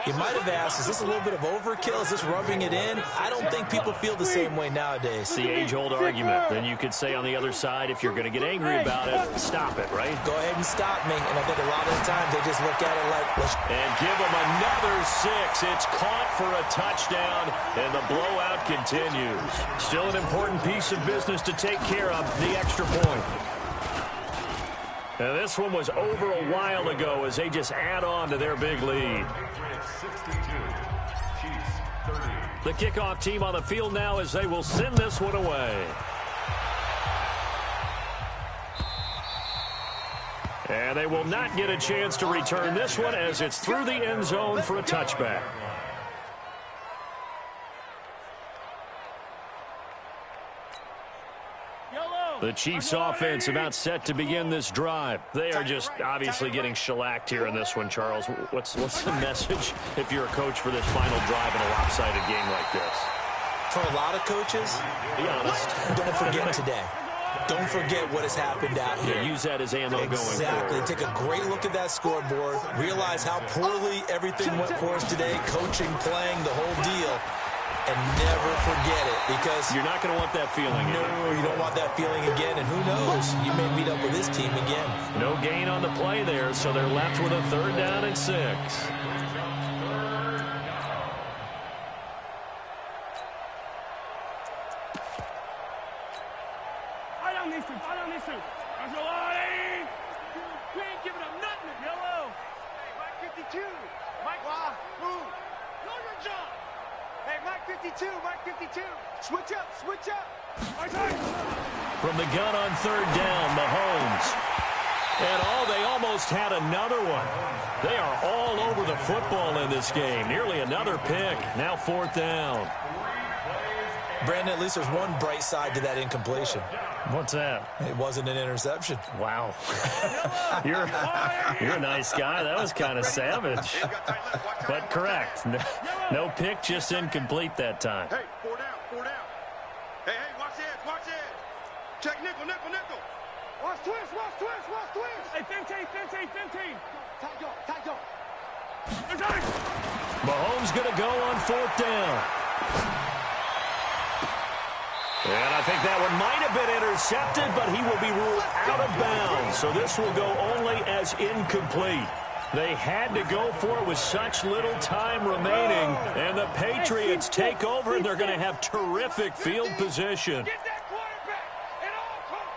you might have asked, is this a little bit of overkill? Is this rubbing it in? I don't think people feel the same way nowadays. The age-old argument. Then you could say on the other side, if you're going to get angry about it, stop it, right? Go ahead and stop me. And I think a lot of the times they just look at it like... And give them another 6. It's caught for a touchdown, and the blowout continues. Still an important piece of business to take care of, the extra point. Now, this one was over a while ago as they just add on to their big lead. 62, Chiefs 30. The kickoff team on the field now as they will send this one away. And they will not get a chance to return this one as it's through the end zone for a touchback. The Chiefs offense about set to begin this drive. They are just obviously getting shellacked here in this one, Charles. What's the message if you're a coach for this final drive in a lopsided game like this? For a lot of coaches, be honest, don't forget today. Don't forget what has happened out here. Use that as ammo going forward. Exactly. Take a great look at that scoreboard. Realize how poorly everything went for us today. Coaching, playing, the whole deal. And never forget it, because you're not going to want that feeling again. No, you don't want that feeling again, and who knows, you may meet up with this team again. No gain on the play there, so they're left with a 3rd down and 6. I don't need to. There's a line. We ain't giving up nothing. Yellow. Hey, Mike 52. Mike, move. Know your job. Hey, Mike 52, Mike 52. Switch up. From the gun on 3rd down, Mahomes. And they almost had another one. They are all over the football in this game. Nearly another pick. Now 4th down. Brandon, at least there's one bright side to that incompletion. What's that? It wasn't an interception. Wow. You're a nice guy. That was kind of savage. But correct. No pick, just incomplete that time. Hey, 4 down, 4 down. Hey, watch edge, watch edge. Check nickel, nickel, nickel. Watch twist, watch twist, watch twist. Hey, 15. Tight go. Mahomes going to go on 4th down. And I think that one might have been intercepted, but he will be ruled out of bounds. So this will go only as incomplete. They had to go for it with such little time remaining. And the Patriots take over, and they're going to have terrific field position. Get that quarterback at all costs.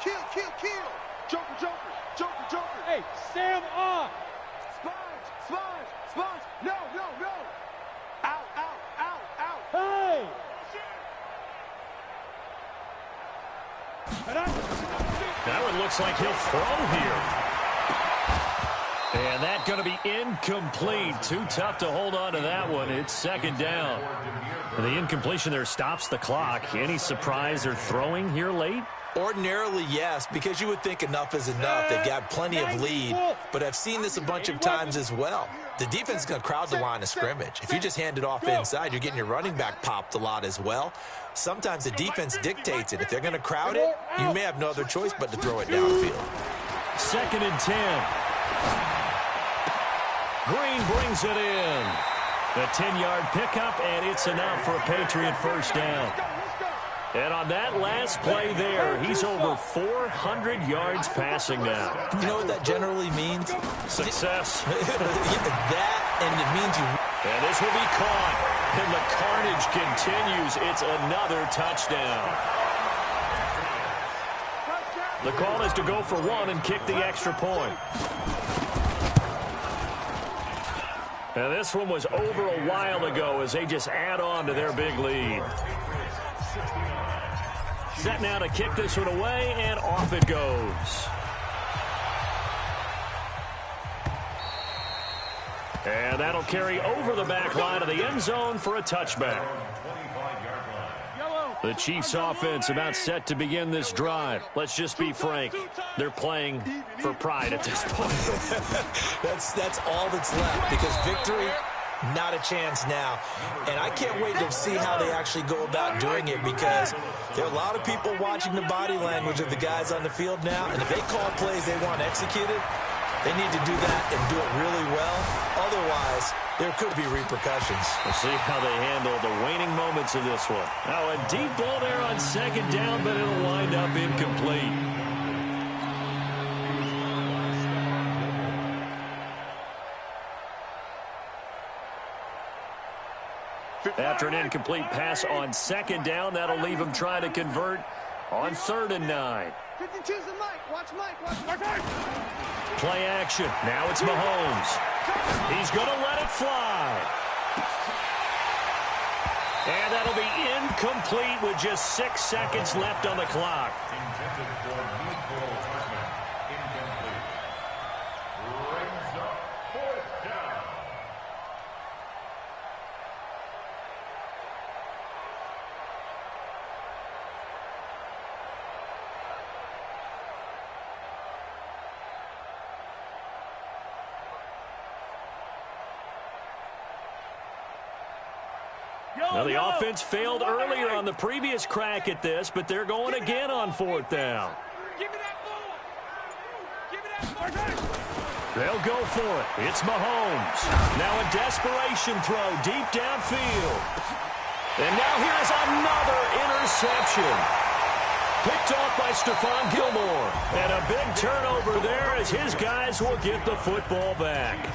Kill. Joker. Hey, Sam on. Sponge. No. Out. Hey. That one looks like he'll throw here. And that's going to be incomplete. Too tough to hold on to that one. It's 2nd down. And the incompletion there stops the clock. Any surprise they're throwing here late? Ordinarily, yes, because you would think enough is enough. They've got plenty of lead, but I've seen this a bunch of times as well. The defense is going to crowd the line of scrimmage. If you just hand it off inside, you're getting your running back popped a lot as well. Sometimes the defense dictates it. If they're going to crowd it, you may have no other choice but to throw it downfield. 2nd and 10. Green brings it in. The 10-yard pickup, and it's enough for a Patriot 1st down. And on that last play there, he's over 400 yards passing now. You know what that generally means? Success. That, and it means you... And this will be caught. And the carnage continues. It's another touchdown. The call is to go for 1 and kick the extra point. And this one was over a while ago as they just add on to their big lead. Set now to kick this one away, and off it goes. And that'll carry over the back line of the end zone for a touchback. The Chiefs offense about set to begin this drive. Let's just be frank. They're playing for pride at this point. That's all that's left, because victory, not a chance now. And I can't wait to see how they actually go about doing it, because there are a lot of people watching the body language of the guys on the field now, and if they call plays they want executed, they need to do that and do it really well. Otherwise, there could be repercussions. We'll see how they handle the waning moments of this one. Now, a deep ball there on 2nd down, but it'll wind up incomplete. After an incomplete pass on 2nd down, that'll leave him trying to convert on 3rd and 9. 52's the Mike. Watch Mike. Play action. Now it's Mahomes. He's going to let it fly. And that'll be incomplete with just 6 seconds left on the clock. Intended for Nico Hartman. Incomplete. Brings up 4th down. Now, the offense failed earlier on the previous crack at this, but they're going again on 4th down. Give me that ball. Give me that ball. They'll go for it. It's Mahomes. Now a desperation throw deep downfield. And now here's another interception. Picked off by Stephon Gilmore. And a big turnover there as his guys will get the football back.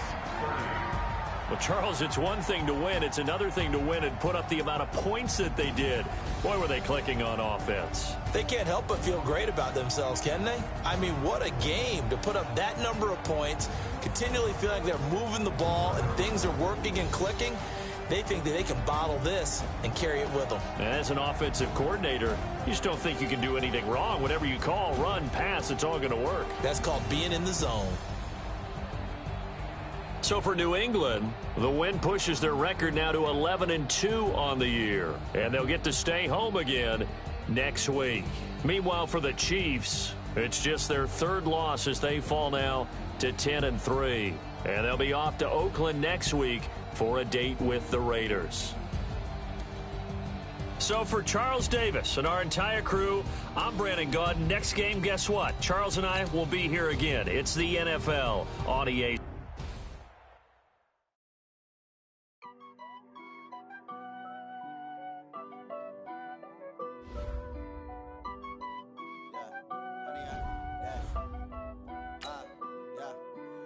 Well, Charles, it's one thing to win. It's another thing to win and put up the amount of points that they did. Boy, were they clicking on offense. They can't help but feel great about themselves, can they? I mean, what a game to put up that number of points, continually feeling like they're moving the ball and things are working and clicking. They think that they can bottle this and carry it with them. As an offensive coordinator, you just don't think you can do anything wrong. Whatever you call, run, pass, it's all going to work. That's called being in the zone. So for New England, the win pushes their record now to 11-2 on the year. And they'll get to stay home again next week. Meanwhile, for the Chiefs, it's just their third loss as they fall now to 10-3. And they'll be off to Oakland next week for a date with the Raiders. So for Charles Davis and our entire crew, I'm Brandon Gaud. Next game, guess what? Charles and I will be here again. It's the NFL on EA.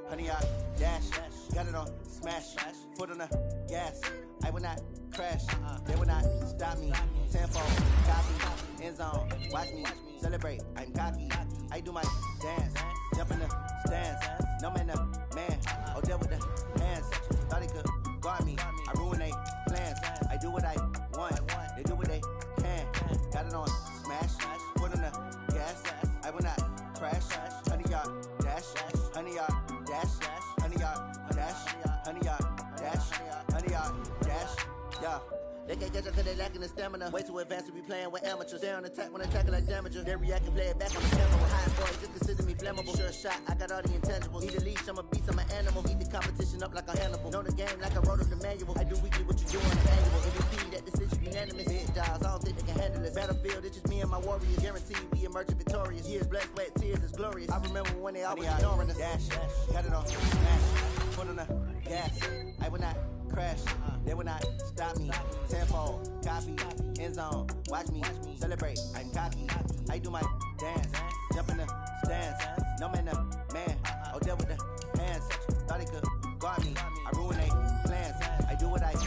Honey, I dash, got it on smash, foot on the gas. I will not crash, they will not stop me. Tenfold, copy, end zone, watch me celebrate. I'm cocky, I do my dance, jump in the stands. No man, man, oh there with the hands. Thought he could guard me, I ruin they plans. I do what I want, they do what they can. Got it on smash, foot on the gas. I will not crash, honey, y'all dash, honey, y'all dash, honey, y'all dash, honey, y'all dash, honey, y'all dash, yeah. They can't catch up cause they lacking the stamina. Way too advanced to be playing with amateurs. They on attack when they tackle like damager. They react and play it back on the camera. High boy, just consider me flammable. Sure shot, I got all the intangibles. Need a leash, I'm a beast, I'm an animal. Eat the competition up like a Hannibal. Know the game like I wrote up the manual. I do weekly what you do on the annual. MVP, that decision unanimous. Hit dials, I don't think they can handle it. Battlefield, it's just me and my warriors. Guaranteed we emerge victorious. Years, blood, sweat, tears, it's glorious. I remember when they always ignoring us. Dash, got it on smash, foot on the gas. I will not crash, they will not stop me. Tenfold, copy, end zone, watch me celebrate. I'm cocky, I do my dance, jump in the stands. No man, man, oh there with the hands. Thought he could guard me, I ruin they plans. I do what I want,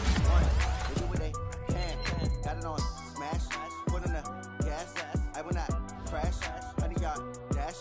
they do what they can. Got it on smash, foot on the gas. I will not crash, honey y'all dash,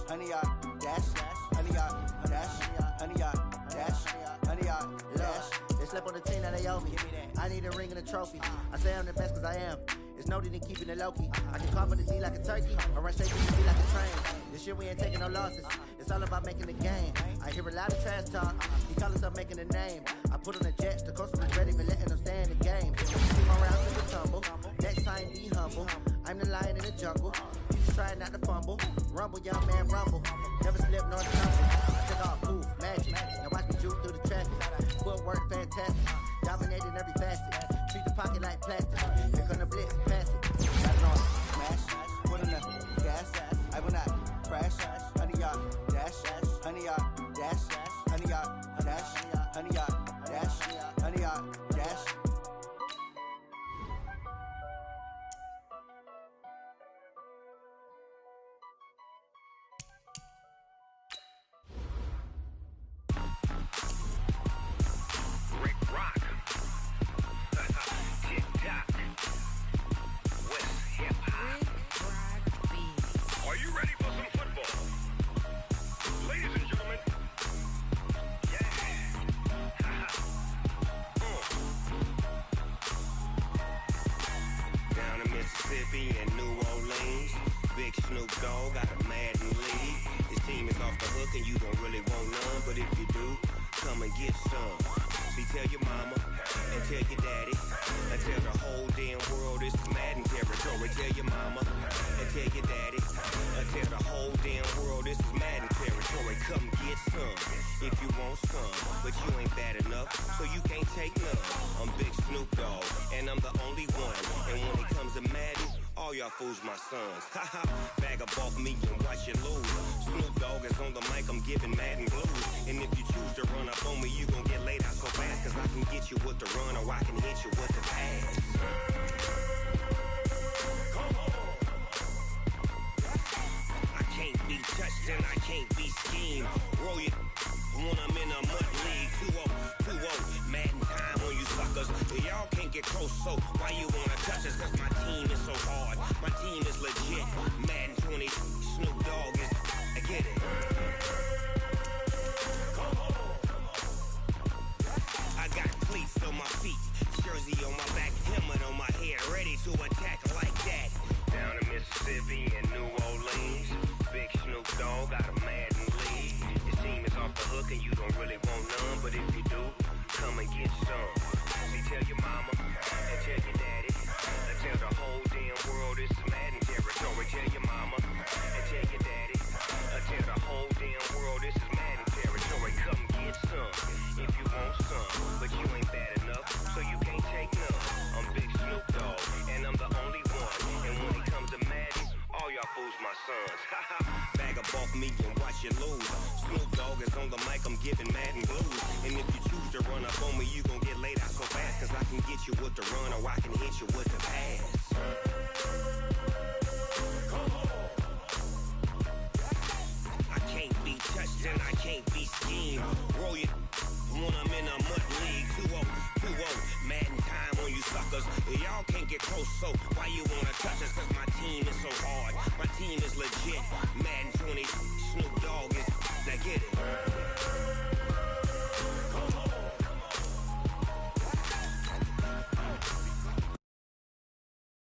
honey y'all dash, honey y'all dash, honey y'all dash, honey y'all dash. They slept on the team that they owe me. I need a ring and a trophy. I say I'm the best cause I am. It's noted in keeping it low-key. I can cover the D like a turkey, or run straight to the D like a train. This year we ain't taking no losses. It's all about making the game. I hear a lot of trash talk. He call himself making a name. I put on the jets, the coach was ready for letting them stay in the game. 2 more rounds to the tumble. Next time be humble. I'm the lion in the jungle. You just try not to fumble. Rumble, young man, rumble. Never slip nor stumble. I took off, poof, magic. Now watch me juke through the traffic. Footwork fantastic. Dominating every facet. Treat the pocket like plastic. Here come the blitz, pass it. Got it on smash, foot on the gas. I will not crash, honey y'all dash, honey y'all dash, honey y'all dash, honey y'all dash, honey y'all dash. And New Orleans, big Snoop Dogg got a Madden lead. His team is off the hook and you don't really want none, but if you do, come and get some. See, tell your mama and tell your daddy and tell the whole damn world this is Madden territory. Tell your mama and tell your daddy and tell the whole damn world this is Madden territory. Come get some if you want some, but you ain't bad enough, so you can't take none. I'm Big Snoop Dogg and I'm the only one, and when it comes to Madden, all y'all fools my sons. Haha, bag up off me and watch you lose. Snoop Dogg is on the mic, I'm giving Madden blues. And if you choose to run up on me, you gon' get laid out so fast, cause I can get you with the run or I can hit you with the pass. Come on. I can't be touched and I can't be schemed. Roll you when I'm in a mud league. 2-0, Madden time on you suckers. Y'all can't get close, so why you wanna touch us? Cause my team is so hard, my team is legit. Madden 20, Snoop Dogg is, I get it. Come on. I got cleats on my feet, jersey on my back, helmet on my head, ready to attack like that. Down in Mississippi and New Orleans, big Snoop Dogg got a Madden lead. Your team is off the hook and you don't really want none, but if off me and watch you lose. Snoop Dogg is on the mic, I'm giving Madden blues. And if you choose to run up on me, you gon' get laid out so fast. Cause I can get you with the run or I can hit you with the pass. I can't be touched and I can't be schemed. Roll you when I'm in a mud league. 2-0, Madden time on you suckers. Y'all can't get close, so why you wanna touch us? Cause my team is so hard, my team is legit. Madden 20, Snoop Dogg is, now get it.